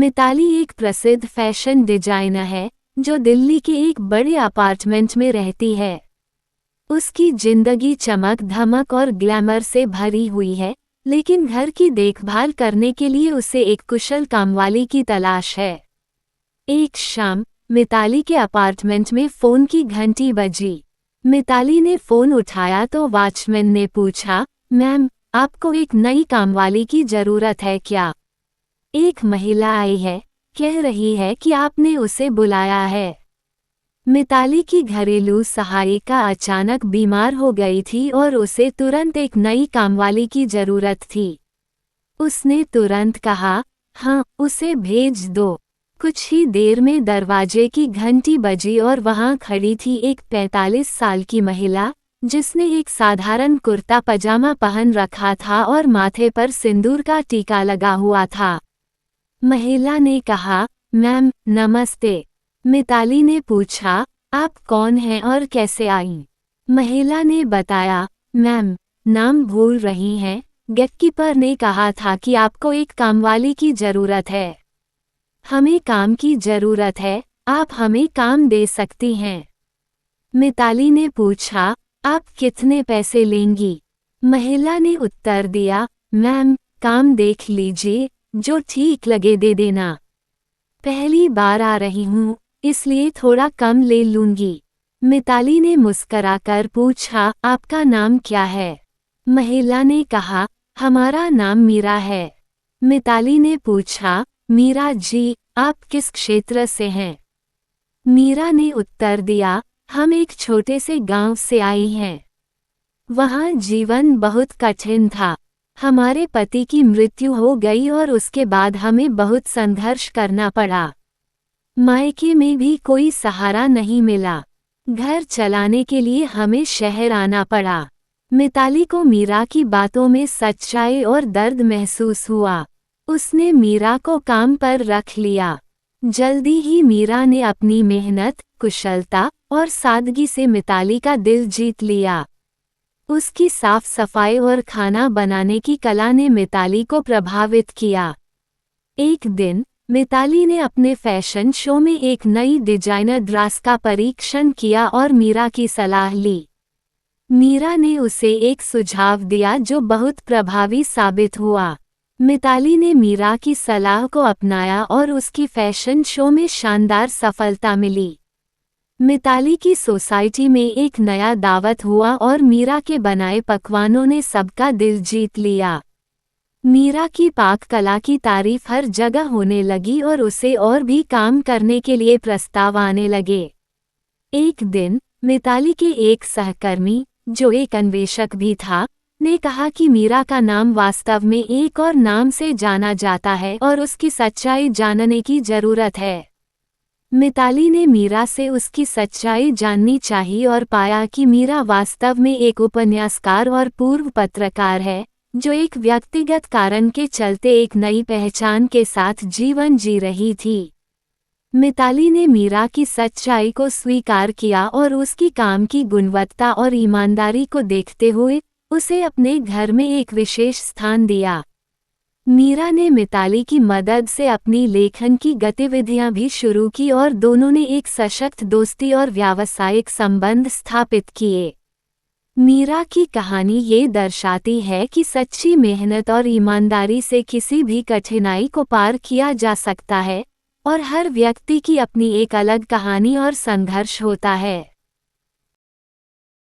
मिताली एक प्रसिद्ध fashion designer है जो दिल्ली के एक बड़े अपार्टमेंट में रहती है। उसकी जिंदगी चमक धमक और ग्लैमर से भरी हुई है, लेकिन घर की देखभाल करने के लिए उसे एक कुशल कामवाली की तलाश है। एक शाम मिताली के अपार्टमेंट में फोन की घंटी बजी। मिताली ने फोन उठाया तो वॉचमैन ने पूछा, मैम, आपको एक नई कामवाली की जरूरत है क्या? एक महिला आई है, कह रही है कि आपने उसे बुलाया है। मिताली की घरेलू सहायिका अचानक बीमार हो गई थी और उसे तुरंत एक नई कामवाली की जरूरत थी। उसने तुरंत कहा, हाँ, उसे भेज दो। कुछ ही देर में दरवाजे की घंटी बजी और वहां खड़ी थी एक 45 साल की महिला, जिसने एक साधारण कुर्ता पजामा पहन रखा था और माथे पर सिंदूर का टीका लगा हुआ था। महिला ने कहा, मैम, नमस्ते। मिताली ने पूछा, आप कौन हैं और कैसे आई? महिला ने बताया, मैम, नाम भूल रही हैं, गेटकीपर ने कहा था कि आपको एक कामवाली की जरूरत है। हमें काम की जरूरत है, आप हमें काम दे सकती हैं। मिताली ने पूछा, आप कितने पैसे लेंगी? महिला ने उत्तर दिया, मैम, काम देख लीजिए, जो ठीक लगे दे देना। पहली बार आ रही हूँ, इसलिए थोड़ा कम ले लूंगी। मिताली ने मुस्कराकर पूछा, आपका नाम क्या है? महिला ने कहा, हमारा नाम मीरा है। मिताली ने पूछा, मीरा जी, आप किस क्षेत्र से हैं? मीरा ने उत्तर दिया, हम एक छोटे से गांव से आई हैं। वहाँ जीवन बहुत कठिन था। हमारे पति की मृत्यु हो गई और उसके बाद हमें बहुत संघर्ष करना पड़ा। मायके में भी कोई सहारा नहीं मिला। घर चलाने के लिए हमें शहर आना पड़ा। मिताली को मीरा की बातों में सच्चाई और दर्द महसूस हुआ। उसने मीरा को काम पर रख लिया। जल्दी ही मीरा ने अपनी मेहनत, कुशलता और सादगी से मिताली का दिल जीत लिया। उसकी साफ सफाई और खाना बनाने की कला ने मिताली को प्रभावित किया। एक दिन मिताली ने अपने फैशन शो में एक नई डिजाइनर ड्रेस का परीक्षण किया और मीरा की सलाह ली। मीरा ने उसे एक सुझाव दिया जो बहुत प्रभावी साबित हुआ। मिताली ने मीरा की सलाह को अपनाया और उसकी फैशन शो में शानदार सफलता मिली। मिताली की सोसाइटी में एक नया दावत हुआ और मीरा के बनाए पकवानों ने सबका दिल जीत लिया। मीरा की पाक कला की तारीफ हर जगह होने लगी और उसे और भी काम करने के लिए प्रस्ताव आने लगे। एक दिन मिताली के एक सहकर्मी, जो एक अन्वेषक भी था, ने कहा कि मीरा का नाम वास्तव में एक और नाम से जाना जाता है और उसकी सच्चाई जानने की जरूरत है। मिताली ने मीरा से उसकी सच्चाई जाननी चाहिए और पाया कि मीरा वास्तव में एक उपन्यासकार और पूर्व पत्रकार है, जो एक व्यक्तिगत कारण के चलते एक नई पहचान के साथ जीवन जी रही थी। मिताली ने मीरा की सच्चाई को स्वीकार किया और उसकी काम की गुणवत्ता और ईमानदारी को देखते हुए उसे अपने घर में एक विशेष स्थान दिया। मीरा ने मिताली की मदद से अपनी लेखन की गतिविधियां भी शुरू की और दोनों ने एक सशक्त दोस्ती और व्यावसायिक संबंध स्थापित किए। मीरा की कहानी ये दर्शाती है कि सच्ची मेहनत और ईमानदारी से किसी भी कठिनाई को पार किया जा सकता है और हर व्यक्ति की अपनी एक अलग कहानी और संघर्ष होता है।